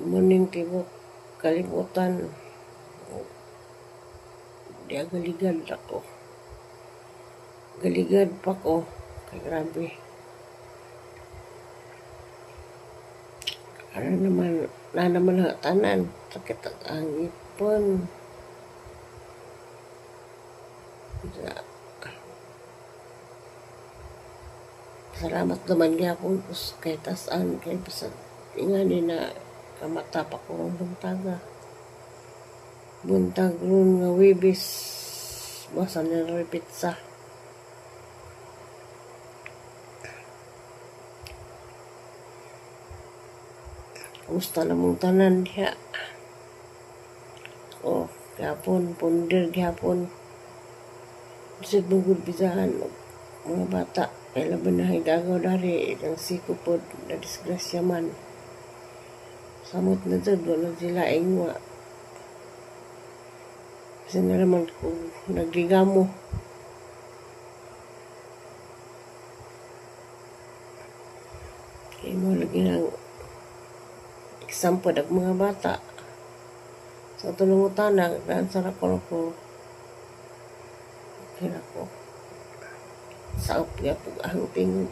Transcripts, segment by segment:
Muning tibok kalibutan. Di galigad ako. Galigad pa ko. Kay grabe. Ano naman, naman ang tanan. Sakit ang ipon. Salamat naman niya kung kay tasan kay pasag ingani na kamata pa ko buntaga. Buntag ron nga wibis basa na pizza. Kumusta na mong tanan diha? Oh, gapon, pundir gapon. Bisig bugod bisahan mga bata. Kaya laban na higagaw dari ang sikupod na disgrasya man. Samot na dyan, wala sila ingwa. Kasi na naman kung nagligamo. Kaya mo lagi ng example ng mga bata. Sa tulungutan na, naansara ko kaya ko. Sa upya-pag ang tingin.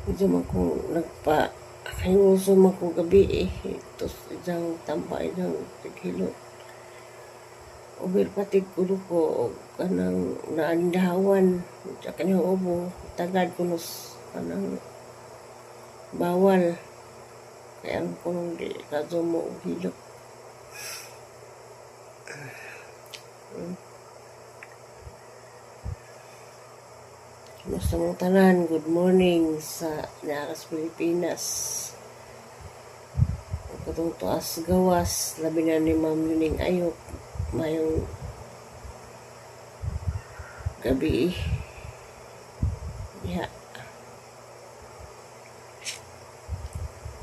Medyo man kung nagpa-kayuso man ko gabi ito isang tambay ng tighilot. Ubir patig kulo ko kanang naandahawan sa kanyang ubo. Tagad kunos kanang bawal. Kaya ang kung di kaso mo hilot. Kumusta mong tanan? Good morning sa Naras, Pilipinas. Katong tuas gawas, labi na ni Ma'am Yuning Ayok. Mayong gabi. Yeah.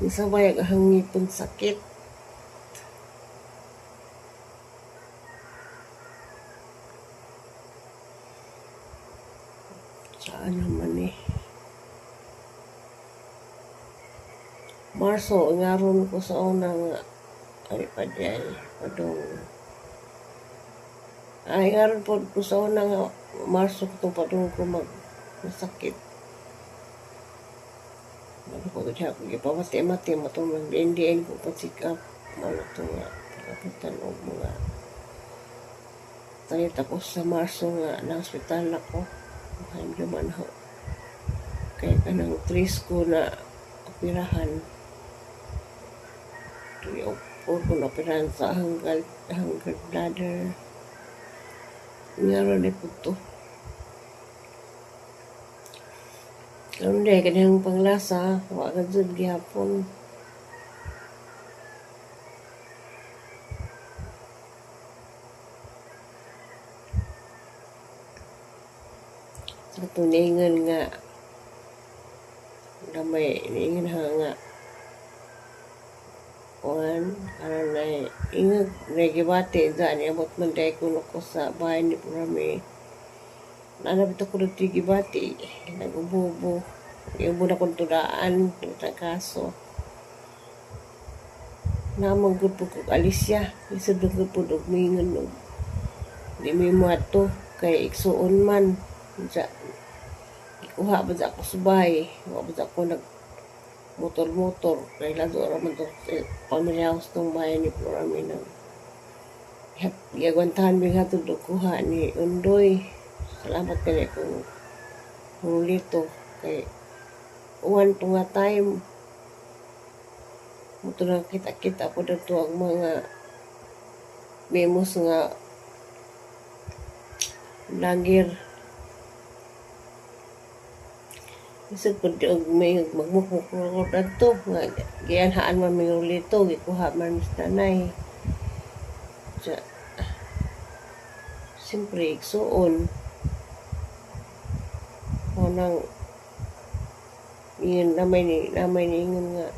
Isa bayag ang ngipon sakit. Saan naman Marso, ngaron ko sa unang ay padyay, padong. Ay ngaron po ko sa unang Marso ko padong ko masakit. Ano ko kaya ko ipamati-mati matong nag-NDN ko pasikap. Ano ito nga, pagkapitan o mga tayo tapos sa Marso nga na hospital ako. Hindi man ho. Kaya ka ng 3 ko na operahan. 3 o 4 ko na operahan sa hanggang bladder. Ngayon na po ito. Hindi, kanyang panglasa. Wakad dyan gihapon. Sa tuningan nga damay niingan nga kuan ano na ingag nagibati dyan abot man day kuno ko sa bahay ni Purami nanabito ko nagtigibati nagububo yung muna kong tudaan ng kaso namang gud po kong alisya isod ng gud po mingon di may muato kay iksuon man sa ikuha ba ako subay wa ba ako nag motor kay lado raman to pamilya house tong bayan ni Purami na gagwantahan mi hatod kuha ni Undoy. Salamat kay kung hulito kay uwan to nga time mo to na kita po dito ang mga memos nga vlogger. Isip ko may magmukmuk ko dito nga giyanhaan man may ulito gikuha man sa nanay. Siyempre igsuon nang yun namay ni ingon nga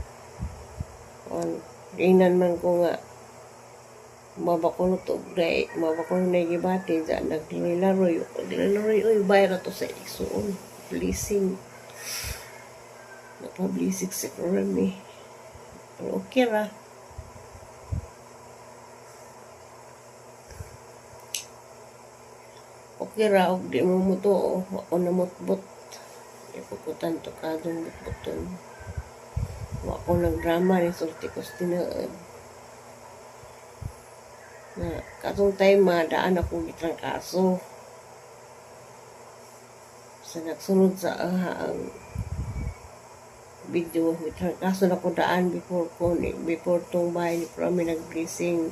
inan man ko nga mabakulot og day mabakulot na gibati sa naglaroy oy bayra to sa igsuon blessing Napablisik si Rami. Pero okay ra. Okay ra, og di mo muto, ako namutbot. Ipukutan to kadong butbuton. Ako nagdrama ni sulti ko tinaan. Na katong time daan ako gitrang kaso. Sa nagsunod sa ang video, gitrang kaso na ko daan before tong bahay ni Prami nag-blessing.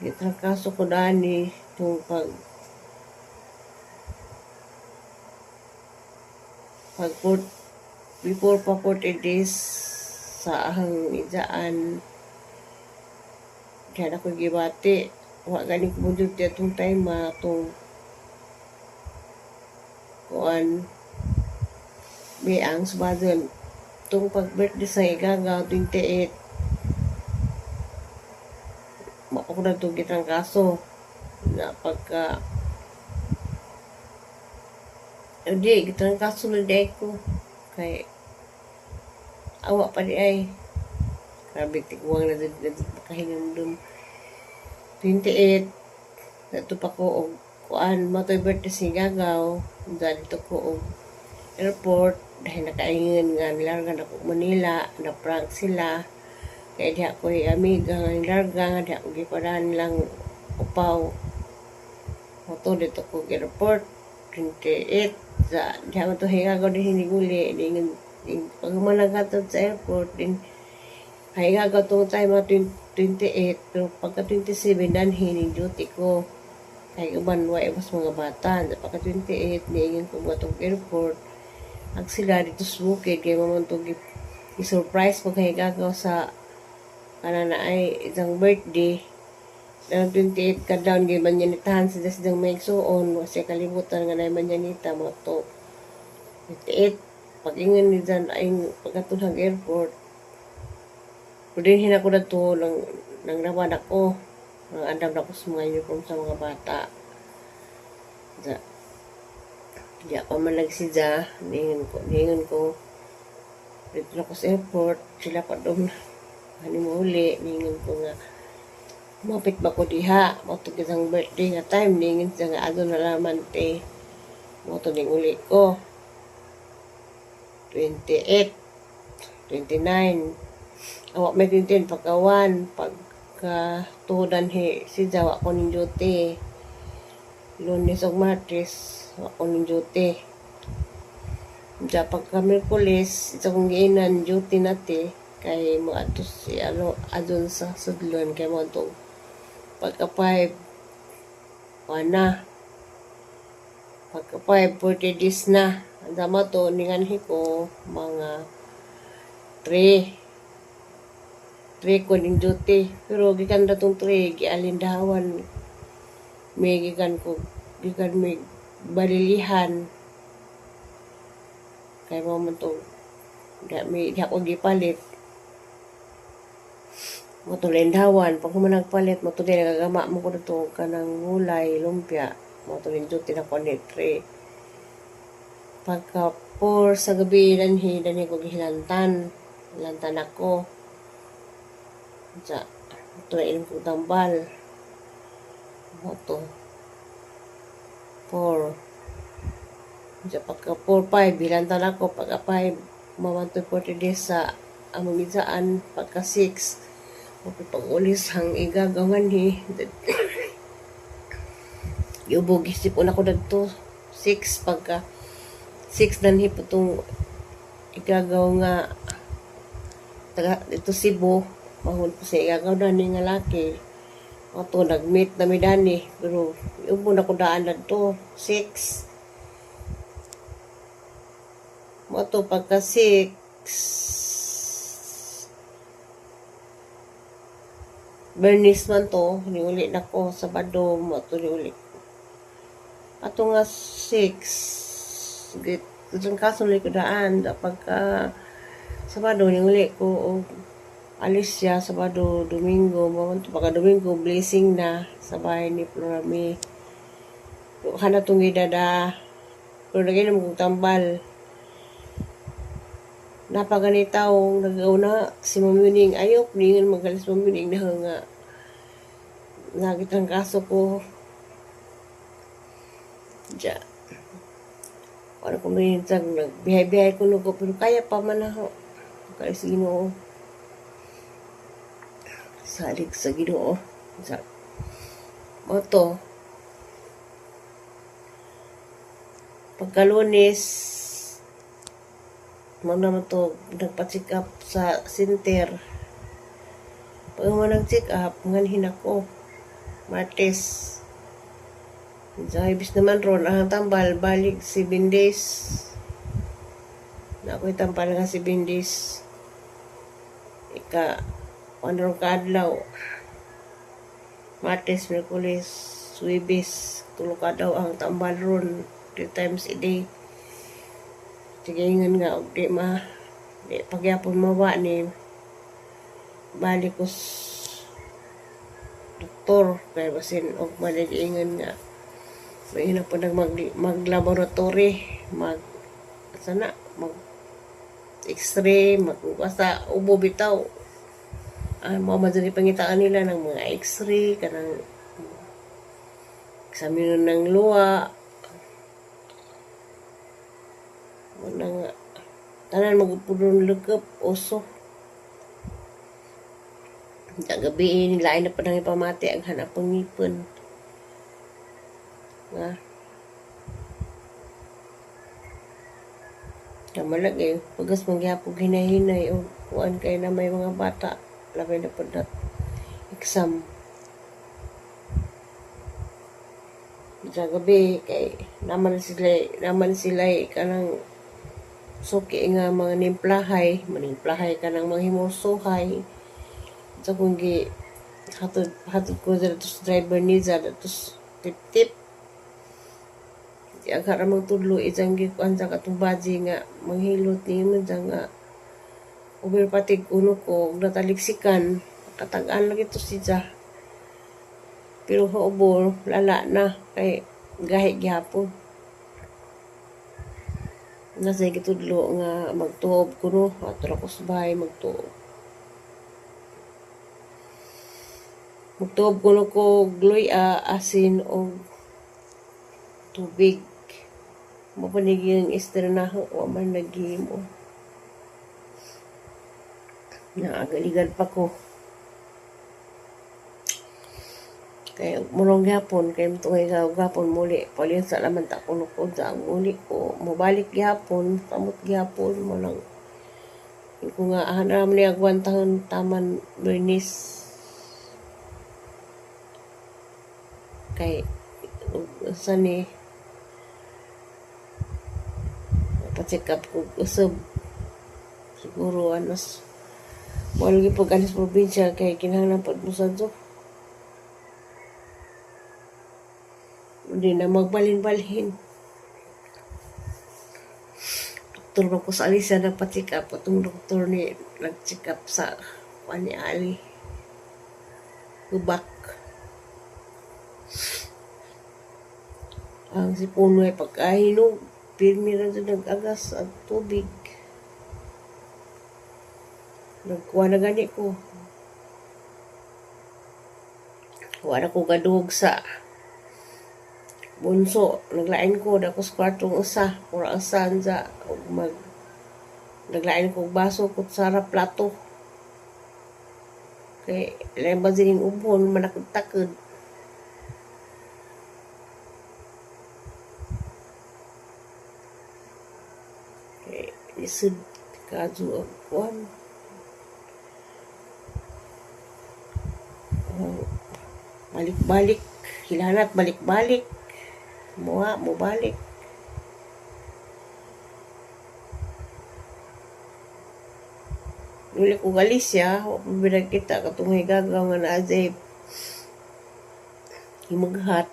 Gitrang kaso ko daan ni tong before pa 40 days sa ahang ijaan. Kaya ako gibati. Wa galing ko mo itong time itong kuan ang sabadon. Itong pag-birthday sa igagaw 28. Mako na itong kitang kaso na pagka hindi, kitang kaso na di ko kay awa pa di ay grabe tigwang na kahingan dun 28 nato pa ko og kuan matoy birthday si gagaw dito ko og airport dahil nakaingan nga nilarga ako Manila na prank sila kaya di ako amiga nga nilarga nga di ako giparan lang upaw moto dito ko airport 28 sa di ako to hingagaw din hiniguli din pag managatot sa airport din ay gagaw tayo mga 28 pero pagka 27 danhin yung duty ko kay uban wa mas mga bata pagka 28 niingin ko ba itong airport ang sila dito sa bukid kaya mamang itong i-surprise pag gagaw sa kanana ay isang birthday na 28 ka down gay manyanitahan sila silang may suon kasi kalimutan nga na manyanita mga to 28 pag ingan ni dyan ay pagkatulang airport pwede ko na to nang naman ako nang andam na ko sa mga uniform sa mga bata di pa man nagsidya ningon ko dito na ko sa airport sila pa doon hanimuli ningon ko nga mapit ba ko diha matog isang birthday nga time ningon siya nga adon na laman te matog ning uli ko 28 29 awak may 15 pagkawan pagka tuhudan si Jawa ko ning duty Lunes ug Martes ako ning duty ja pagka Miyerkules ito kong giinan duty nati kay mo ato si adun sa sudlon kay mo to pagka 5 wana pagka 5 40 days na ang dama to ninganhi ko mga 3 ko ning duty pero gikan datong 3 gialindahawan may gikan may balilihan kay mo man to di ako gipalit mo to lindahawan pag mo nagpalit mo to din nagagama mo ko dito kanang gulay lumpia mo to ning duty na ko ni 3 pagka 4 sa gabi danhi ko gihilantan ako sa ito na ilang kong tambal ito 4 sa pagka 4-5 bilantan ako pagka 5 mamantoy 40 days sa amaminsaan pagka 6 pag-ulis hang igagawan yubog isipon ako dagto 6 pagka 6 nanhi po itong igagaw nga ito Cebu mahul po siya igagaw na ni nga laki ito nag-meet na midani pero yung muna ko daan na ito 6 mo ito pagka 6 Bernice man to niuli na ko Sabado mo ito niuli ato nga 6 itong kasunod ko daan pagka Sabado niuli ko alis siya Sabado, Domingo, pagka Domingo, blessing na sa bahay ni Florami. Hana itong idada Pero naginom kong tambal. Napaganitaw nag-una si Mamuning ayok ningan magalis Mamuning na nga nagitang kaso ko dya. Ano ko minsan nagbihay-bihay ko nugo pero kaya pa man ako. Kaya sa Ginoo. Salig sa Ginoo. Sa moto. Pagka-Lunes, naman to nagpa-check up sa center. Pag mo nag-check up, nganhin ako. Martes. Sa ibis naman ron, ang tambal, balik 7 days. Na ako'y tambal nga 7 days. Ano kadlaw. Martes, Merkulis, Suibis, tulog ka daw ang tambal ron 3 times a day. Sige nga, di pagyapon mawa ni balik ko doktor, kaya basin o malilingan nga. May na po mag-laboratory, x-ray, basta ubo bitaw. Mga madali pangitaan nila ng mga x-ray, kanang examine ng luwa, tanan magpudong lukap, oso. Gabi nilain na pa nang ipamati ang hanap ng ngipon. Nga. Kamalag pagas mangyapog hinahinay o kuan kay na may mga bata. Labay na po na exam. Sa gabi kay naman sila kanang suki nga mga nimplahay ka ng mga himusuhay. So kung hatod ko sa driver ni sa tip di agar amang tudlo isang gikuan sa katong baji nga manghilot ni mo nga overpatig uno ko nataliksikan katagaan lagi to siya pero hoobor lala na kay gahi gyapon nasa gitudlo nga magtuob kuno atro ko subay magtuob kuno ko gloy asin o tubig mapaniging esternaho o man nagimo naagaligan pa ko kaya murong gapon kaya matungay gapon muli palihon sa laman ta kuno ko sa muli ko mabalik gapon samot gapon mo lang kung nga hanam ni agwantahan taman Bernice kay saan ni pa-check up ko usab siguro anos wala lagi pag-alis probinsya kay kinahanglan pag-busad to hindi na magbalin-balhin doktor ba ko sa alisa na pa-check up itong doktor ni nag-check up sa ni Ali Gubak ang si Puno ay pagkahinog pirmi na doon nag-agas at tubig nagkuha na gani ko wala ko kadug sa bunso naglain ko dako sa kwartong usa pura asan sa naglain ko baso kutsara plato kay lain ba sining ubon manakad-takad isud kaso kuan balik-balik hilanat balik-balik mo balik Nuli ko Galicia wa pa binag kita katong higagaw nga na azay himaghat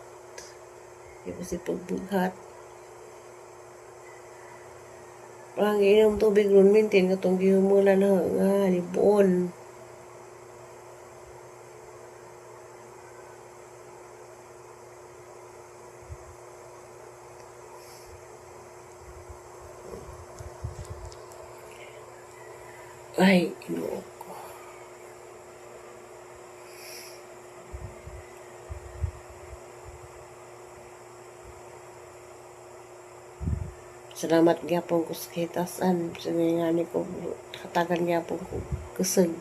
kasi pagbughat ang inom tubig ron mintin katong gihumulan na nga libon. Ay, Ginoo ko. Salamat gyapon ko sa kitasan. Sa nga ni ko, katagan gyapon ko kusog.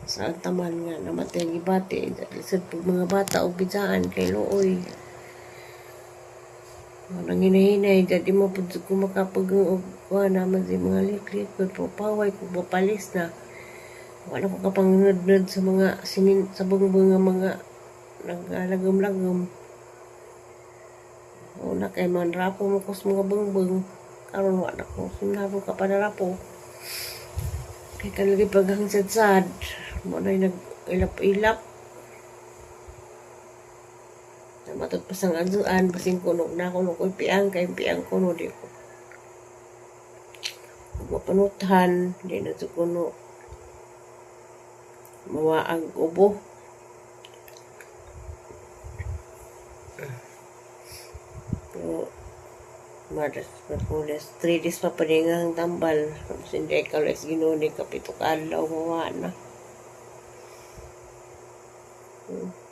Sa taman nga, namatay ang ibati. Lisod pag mga bata o bidaan kay Looy. Nang hinahinay, jadi mo po ko makapag-uwa naman sa mga liklik. Pagpapaway ko, papalis na. Wala ko kapangunod sa mga sa bungbong nga mga nagalagom-lagom. Una kay manrapo mo ko sa mga bungbong. Karon wala ko, sinabo ka pa narapo. Kay kalagi paghang sad-sad. Mo na nag-ilap-ilap. Matod pa sang aduan, basing kuno na kuno ko piang kay piang kuno di ko. Mapanutan, di na to kuno. Mawaag ubo. Pero, Martes, 3 days pa paningang tambal. Tapos hindi ka les ginuni kapito ka adlaw mawa na. Hmm.